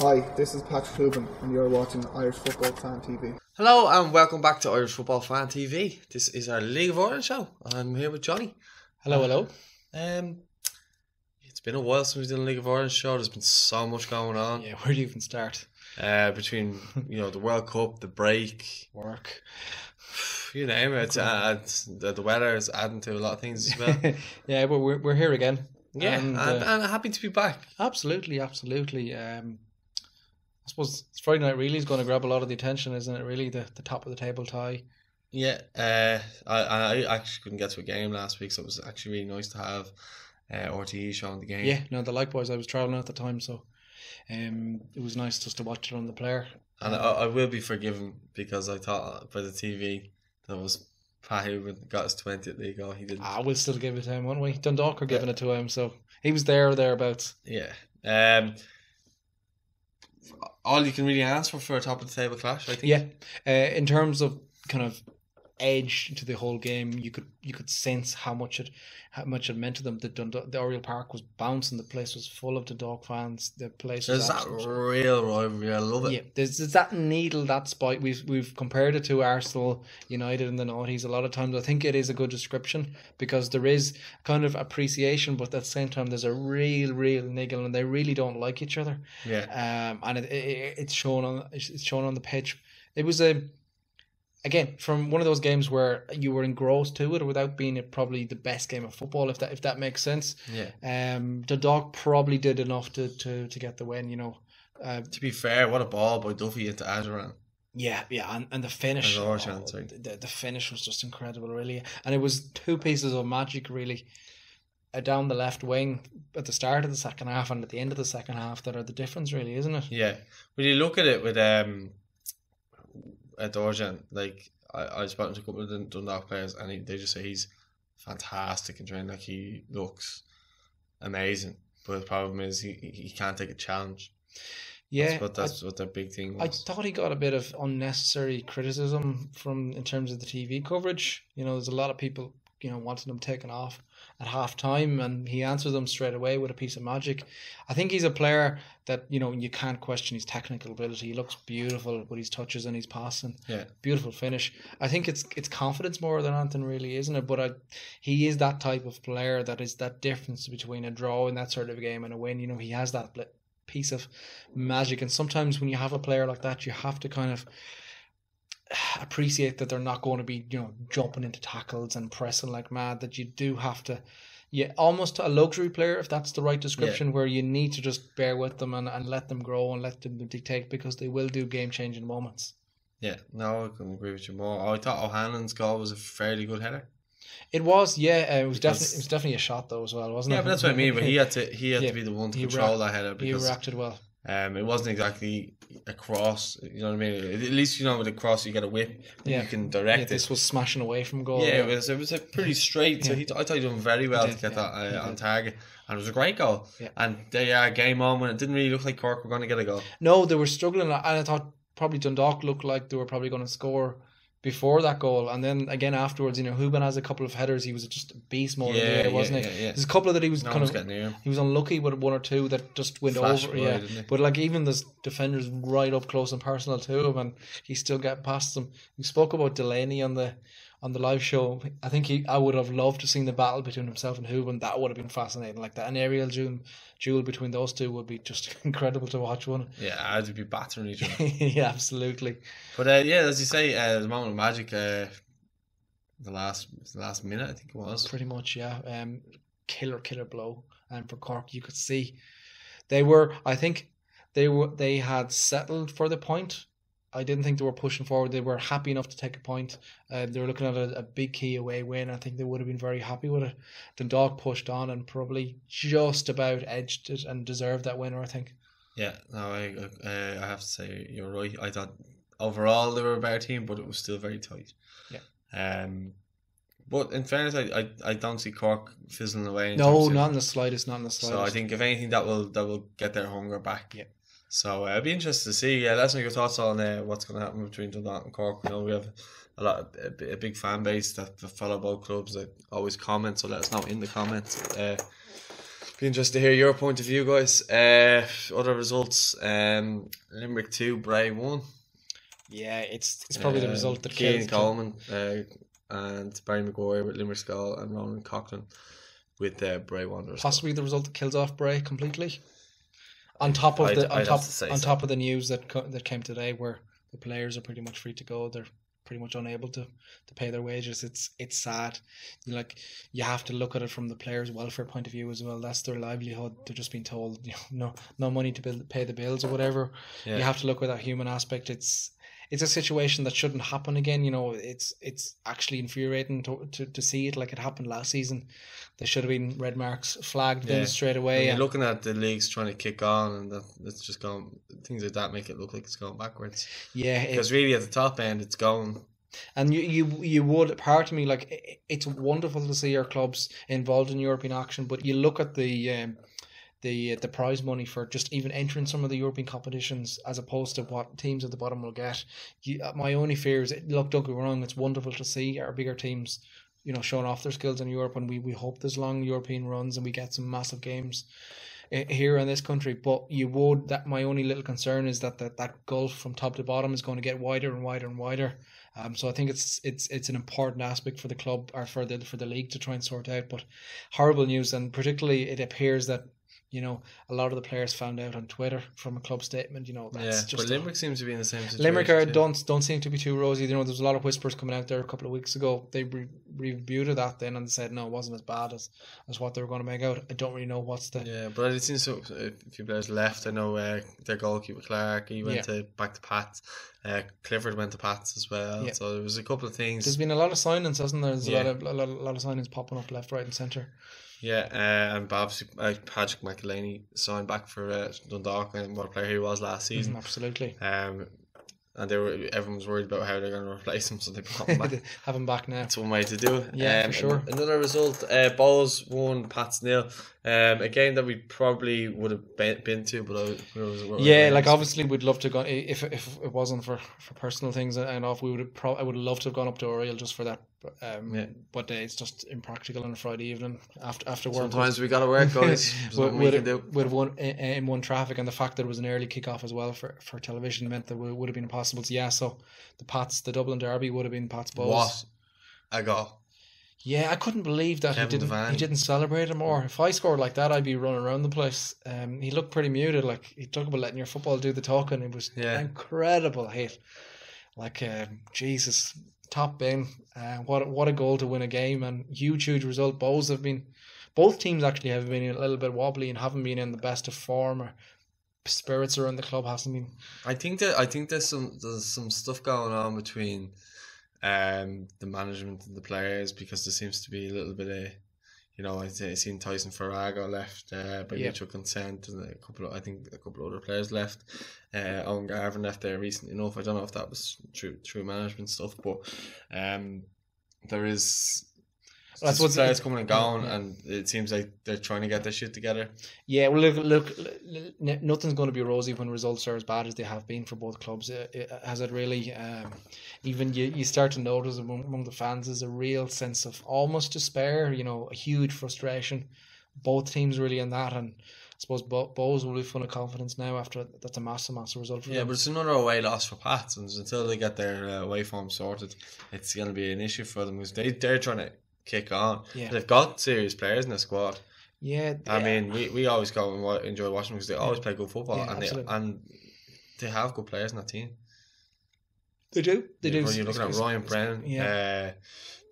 Hi, this is Patrick Hooban and you're watching Irish Football Fan TV. Hello and welcome back to Irish Football Fan TV. This is our League of Ireland show. I'm here with Johnny. Hello. It's been a while since we did a League of Ireland show. There's been so much going on. Yeah, where do you even start? Between the World Cup, the break, Work. you name it. The weather is adding to a lot of things as well. Yeah, but we're here again. Yeah, and happy to be back. Absolutely. I suppose Friday Night really is going to grab a lot of the attention, isn't it? Really, the top of the table tie. Yeah, I actually couldn't get to a game last week, so it was actually really nice to have RTE showing the game. Yeah, no, likewise. I was travelling at the time, so it was nice just to watch it on the player. And I will be forgiven because I thought by the TV that was Pat who got his 20th league goal. He didn't. We'll still give it to him, won't we? Dundalk are giving it to him, so he was there or thereabouts. Yeah. All you can really ask for a top of the table clash, I think. Yeah. In terms of kind of edge to the whole game, you could sense how much it meant to them. The Oriel Park was bouncing. The place was full of Dundalk fans. The place there's that real rivalry. I love it. Yeah, there's that needle, that spite. We've compared it to Arsenal United in the noughties. A lot of times, I think it is a good description because there is kind of appreciation, but at the same time, there's a real niggle, and they really don't like each other. Yeah. And it's shown on the pitch. It was again, from one of those games where you were engrossed to it without being probably the best game of football, if that makes sense. Yeah. Dundalk probably did enough to get the win, to be fair, what a ball by Duffy into Adoran. Yeah, and the finish. The finish was just incredible, really. And it was two pieces of magic, really. Down the left wing at the start of the second half and at the end of the second half that are the difference, really, isn't it? Yeah. When you look at it with Dorjan, like I spoke to a couple of the Dundalk players and they just say he's fantastic in training. Like he looks amazing, but the problem is he can't take a challenge. Yeah, that's what their big thing was. I thought he got a bit of unnecessary criticism in terms of the TV coverage. There's a lot of people wanting him taken off at half time, and he answered them straight away with a piece of magic. I think he's a player that you can't question his technical ability. He looks beautiful with his touches and his passing. Yeah, beautiful finish. I think it's confidence more than anything, really, isn't it? But he is that type of player that is that difference between a draw in that sort of game and a win. He has that piece of magic, and sometimes when you have a player like that, you have to kind of appreciate that they're not going to be jumping into tackles and pressing like mad, that you do have to almost a luxury player, if that's the right description, where you need to just bear with them and let them grow and let them dictate, because they will do game changing moments. Yeah, no, I couldn't agree with you more. I thought O'Hannon's goal was a fairly good header. It was, yeah. It was definitely a shot though as well, wasn't it? Yeah, but that's what I mean. But he had to be the one to control that header, because he reacted well. It wasn't exactly a cross, you know what I mean? At least with a cross you get a whip, you can direct it. This was smashing away from goal. Yeah, it was a pretty straight. So I thought he done very well to get that on target, and it was a great goal. Yeah. And game on when it didn't really look like Cork were going to get a goal. No, they were struggling, and I thought probably Dundalk looked like they were probably going to score before that goal, and then again afterwards, Hooban has a couple of headers. He was just a beast mode in the air, wasn't he? Yeah. There's a couple that he was he was unlucky with one or two that just went over. But even the defenders right up close and personal to him, and he still got past them. We spoke about Delaney on the live show. I think I would have loved to seen the battle between himself and Hooban. That would have been fascinating. Like that, an aerial duel between those two would be just incredible to watch. One. Yeah, I'd be battering each other. Yeah, absolutely. But as you say, the moment of magic, the last minute, I think it was. Pretty much, yeah. Killer blow. And for Cork, you could see they had settled for the point. I didn't think they were pushing forward. They were happy enough to take a point. They were looking at a big key away win. I think they would have been very happy with it. Dundalk pushed on and probably just about edged it and deserved that winner, I think. Yeah, no, I have to say you're right. I thought overall they were a better team, but it was still very tight. Yeah. But in fairness, I don't see Cork fizzling away. No, not in the slightest. So I think if anything, that will get their hunger back. Yeah. So I'd be interested to see. Let us know your thoughts on what's going to happen between Dundalk and Cork. We have a big fan base that follow both clubs that always comment. So let us know in the comments. Be interested to hear your point of view, guys. Other results: Limerick 2, Bray 1. Yeah, it's probably the result that Keane Coleman and Barry Maguire with Limerick Skull and Ronan Coughlin with Bray Wanderers. Possibly the result that kills off Bray completely. On top of the news that came today, where the players are pretty much free to go, they're pretty much unable to pay their wages. It's sad. You have to look at it from the players' welfare point of view as well. That's their livelihood. They're just being told, no money to pay the bills or whatever. Yeah. You have to look at that human aspect. It's a situation that shouldn't happen again. It's actually infuriating to see it like it happened last season. There should have been red marks flagged then straight away. You're looking at the leagues trying to kick on, and it's just going. Things like that make it look like it's going backwards. Yeah, because really at the top end, it's going. And you would, part of me, it's wonderful to see our clubs involved in European action, but you look at the prize money for just even entering some of the European competitions as opposed to what teams at the bottom will get. My only fear is, look, don't get me wrong, it's wonderful to see our bigger teams, showing off their skills in Europe, and we hope there's long European runs and we get some massive games here in this country. But my only little concern is that gulf from top to bottom is going to get wider and wider and wider. So I think it's an important aspect for the club or for the league to try and sort out. But horrible news, and particularly it appears that a lot of the players found out on Twitter from a club statement. That's just. But Limerick seems to be in the same situation. Limerick don't seem to be too rosy. There's a lot of whispers coming out there a couple of weeks ago. They reviewed that then and said no, it wasn't as bad as what they were going to make out. I don't really know what's the. Yeah, but it seems so. A few players left. I know their goalkeeper Clark. He went back to Pats. Clifford went to Pats as well. Yeah. So there was a couple of things. There's been a lot of signings, hasn't there? There's a lot of signings popping up left, right, and centre. Yeah, and obviously Patrick McElhaney signed back for Dundalk, and what a player he was last season. Absolutely. And everyone was worried about how they're going to replace him, so they brought him back. Have him back now. That's one way to do it. Yeah, for sure. Another result: Bows won, Pats 0. A game that we probably would have been to, but obviously we'd love to go if it wasn't for personal things and off. I would have loved to have gone up to Oriel just for that. But it's just impractical on a Friday evening after work. Sometimes we gotta work, guys. Would have won in one traffic, and the fact that it was an early kickoff as well for television meant that it would have been impossible. So the Dublin Derby would have been Pats Bows. What a goal! Yeah, I couldn't believe that he didn't celebrate it more. If I scored like that, I'd be running around the place. He looked pretty muted. He talked about letting your football do the talking. It was an incredible hit. Jesus. Top bin. What a goal to win a game, and huge result. Both teams actually have been a little bit wobbly and haven't been in the best of form, or spirits around the club hasn't been. I think there's some stuff going on between the management and the players, because there seems to be a little bit of, I've seen Tyson Farrago left by mutual consent, and a couple of other players left. Owen Garvin left there recently enough. I don't know if that was true management stuff, but there is players coming and going, and it seems like they're trying to get their shit together. Yeah, well, look, nothing's going to be rosy when results are as bad as they have been for both clubs. Has it really? Even you start to notice among the fans is a real sense of almost despair. A huge frustration. Both teams really in that, and I suppose Bows will be full of confidence now after that's a massive result for them. But it's another away loss for Pats, and until they get their away form sorted, it's going to be an issue for them, because they're trying to kick on. Yeah. They've got serious players in the squad. Yeah. I mean, we always go and enjoy watching them because they always play good football, and they have good players in that team. They do. When you're looking at Ryan Brennan,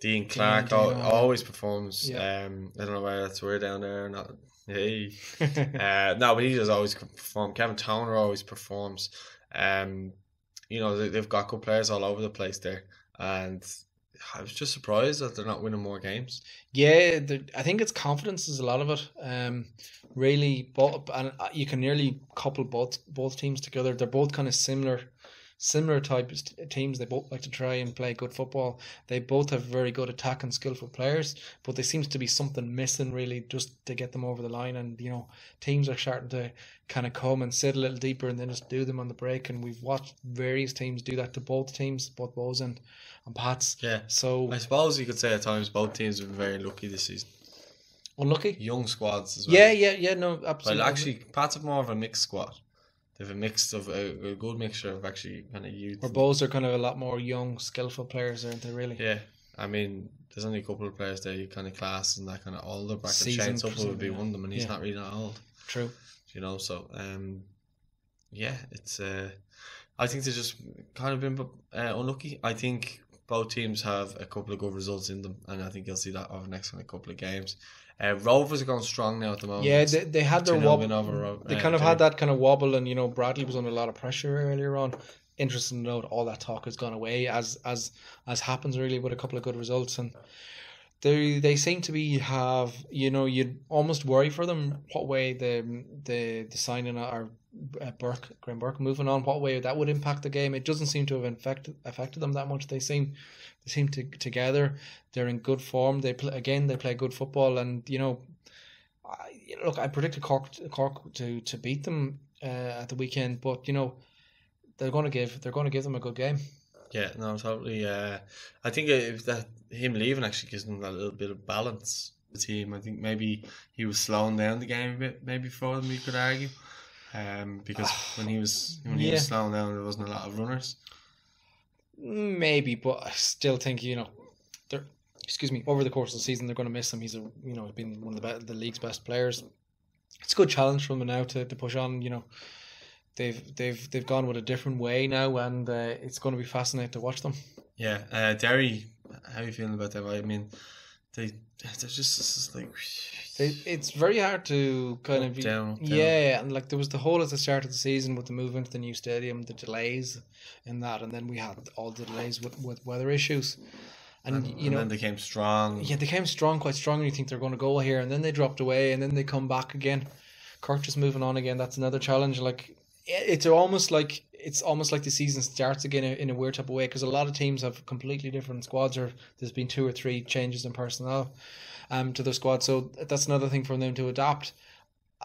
Dean Clark always performs. I don't know whether that's we're down there or not. Hey. No, but he does always perform. Kevin Toner always performs. They've got good players all over the place there, and I was just surprised that they're not winning more games. Yeah, I think it's confidence is a lot of it. Really, and you can nearly couple both teams together. They're both kind of similar type teams. They both like to try and play good football. They both have very good attack and skillful players, but there seems to be something missing really just to get them over the line. And teams are starting to kind of come and sit a little deeper and then just do them on the break. And we've watched various teams do that to both teams, both Bows and Pats. Yeah. So I suppose you could say at times both teams have been very lucky this season. Unlucky. Young squads as well. Yeah. No, absolutely. Well, actually, Pats have more of a mixed squad. They have a mix of a good mixture of actually kind of youth. Or Bows are kind of a lot more young, skillful players, aren't they? Really. Yeah, I mean, there's only a couple of players there you kind of class and that kind of older bracket. Shane Seasoned, Supple would be one of them, and he's not really that old. True. You know, so yeah, it's I think they've just kind of been unlucky. I think both teams have a couple of good results in them, and I think you'll see that over the next couple of games. Rovers are going strong now at the moment. Yeah, they had their wobble. They kind of had that kind of wobble, and Bradley was under a lot of pressure earlier on. Interesting to note, all that talk has gone away as happens really with a couple of good results, and they seem to be you'd almost worry for them what way the signing or Graham Burke moving on, what way that would impact the game. It doesn't seem to have affected them that much. They seem to together. They're in good form. They play good football, and look, I predicted Cork to beat them at the weekend, but they're going to give them a good game. Yeah, no, totally. I think if him leaving actually gives them a little bit of balance. The team, I think maybe he was slowing down the game a bit, maybe for them, you could argue. Because when he was slowing down, there wasn't a lot of runners. Maybe, but I still think they're. Excuse me. Over the course of the season, they're going to miss him. He's been one of the league's best players. It's a good challenge for them now to push on. They've gone with a different way now, and it's going to be fascinating to watch them. Yeah, Derry, how are you feeling about them? I mean, they're just like. It's very hard to kind of down. Yeah, and like there was the whole at the start of the season with the move into the new stadium, the delays in that, and then we had all the delays with weather issues, and then they came strong. Yeah, they came strong, quite strong. And you think they're going to go here, and then they dropped away, and then they come back again. Cork just moving on again. That's another challenge. Like it's almost like the season starts again in a weird type of way, because a lot of teams have completely different squads, or there's been 2 or 3 changes in personnel to their squad, so that's another thing for them to adapt.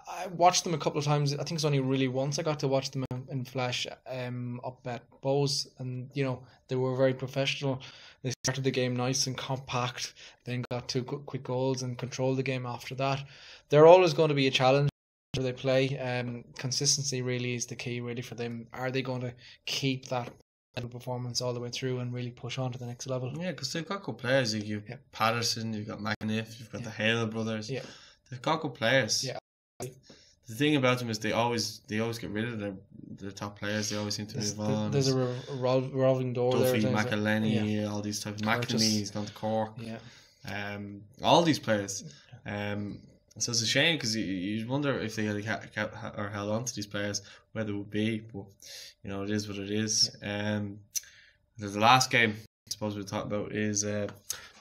I watched them a couple of times. I think it's only really once I got to watch them in flesh up at Bowes, and they were very professional. They started the game nice and compact, then got 2 quick goals and controlled the game after that. They're always going to be a challenge where they play. Consistency really is the key really for them. Are they going to keep that performance all the way through and really push on to the next level? Yeah, because they've got good players. You've Patterson, you've got McAniff, you've got the Hale brothers. Yeah, they've got good players. Yeah. The thing about them is they always get rid of their top players. They always seem to move on. There's a revolving door Duffy, there. McElhenney, all these types. McNamee's gone to Cork. Yeah. All these players. So it's a shame, because you wonder if they had kept or held on to these players, where they would be. But it is what it is. Yeah. The last game I suppose we'll talk about is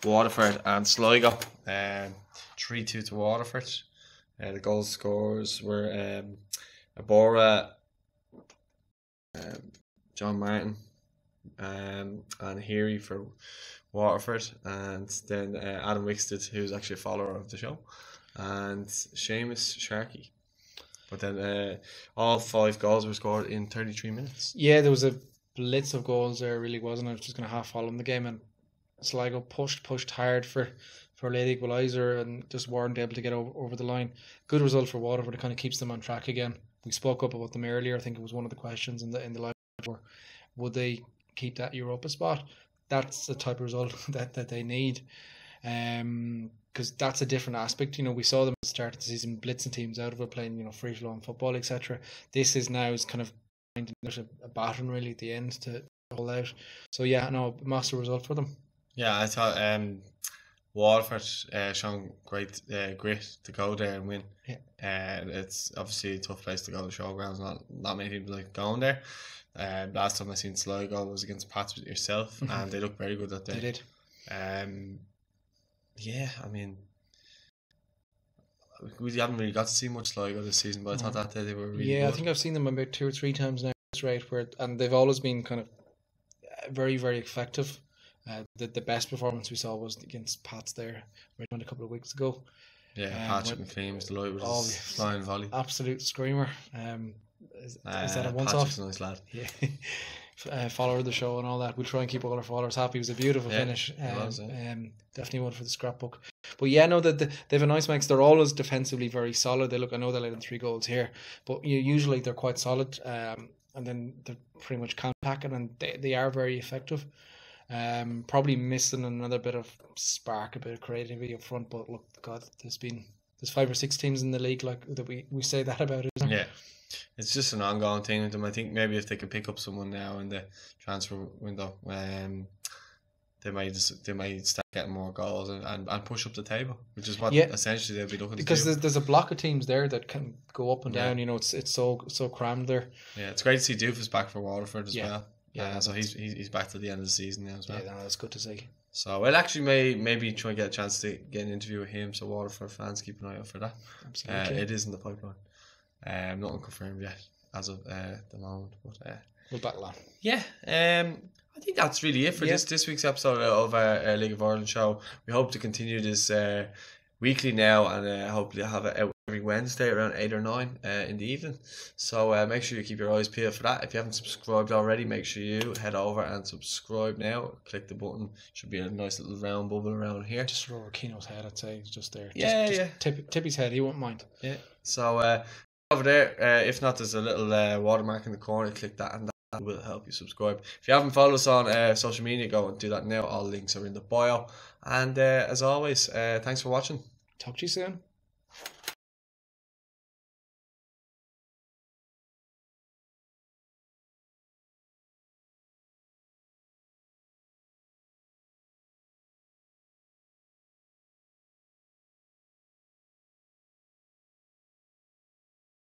Waterford and Sligo. 3-2 to Waterford. The goal scorers were Abora, John Martin, and Heary for Waterford, and then Adam Wickstead, who's actually a follower of the show, and Seamus Sharkey. But then all 5 goals were scored in 33 minutes. Yeah, there was a blitz of goals there, really, wasn't it? I was just going to half follow in the game, and Sligo pushed hard for late equaliser and just weren't able to get over the line. Good result for Waterford. It kind of keeps them on track again. We spoke up about them earlier. I think it was one of the questions in the live tour. Would they keep that Europa spot? That's the type of result that they need. Because that's a different aspect. We saw them start the season blitzing teams out of it, playing free flowing football, etc. This is now kind of there's a baton really at the end to hold out. So yeah, no, master result for them. Yeah, I thought Waterford shown great grit to go there and win. Yeah. It's obviously a tough place to go to showgrounds. Not many people like going there. Last time I seen Sligo was against Pats with yourself, and they looked very good that day. They did. Yeah, I mean, we haven't really got to see much Sligo this season, but I thought that day they were really good. I think I've seen them about 2 or 3 times now. That's right, and they've always been kind of very, very effective. The best performance we saw was against Pats there, a couple of weeks ago. Yeah, Patrick McLean was delighted with his flying volley. Absolute screamer. Is that a once-off? Patrick's a nice lad. Yeah. Follower of the show and all that. We'll try and keep all our followers happy. It was a beautiful finish. It was, definitely one for the scrapbook. But yeah, no, that they have a nice mix. They're always defensively very solid. I know they let in 3 goals here, but usually they're quite solid. And then they're pretty much counter-attacking, and they are very effective. Probably missing another bit of spark, a bit of creativity up front. But look, God, there's 5 or 6 teams in the league like that we say that about, isn't there? Yeah. It's just an ongoing thing with them. I think maybe if they could pick up someone now in the transfer window, they might start getting more goals and push up the table, which is what essentially they'll be looking to do. Because there's a block of teams there that can go up and down. You know, it's so crammed there. Yeah, it's great to see Doofus back for Waterford as well. Yeah, so he's back to the end of the season now as well. Yeah, that's good to see. So we'll actually maybe try and get a chance to get an interview with him. So Waterford fans, keep an eye out for that. Absolutely, it is in the pipeline. Not confirmed yet as of the moment, but we'll battle on. Yeah, I think that's really it for this week's episode of our League of Ireland show. We hope to continue this weekly now, and hopefully have it out every Wednesday around 8 or 9 in the evening. So make sure you keep your eyes peeled for that. If you haven't subscribed already, make sure you head over and subscribe now. Click the button. Should be a nice little round bubble around here. Just over Keno's head, I'd say. It's just there. Yeah, Tip his head. He won't mind. Yeah. So over there, if not, there's a little watermark in the corner. Click that, and that will help you subscribe. If you haven't followed us on social media, go and do that now. All links are in the bio. And as always, thanks for watching. Talk to you soon.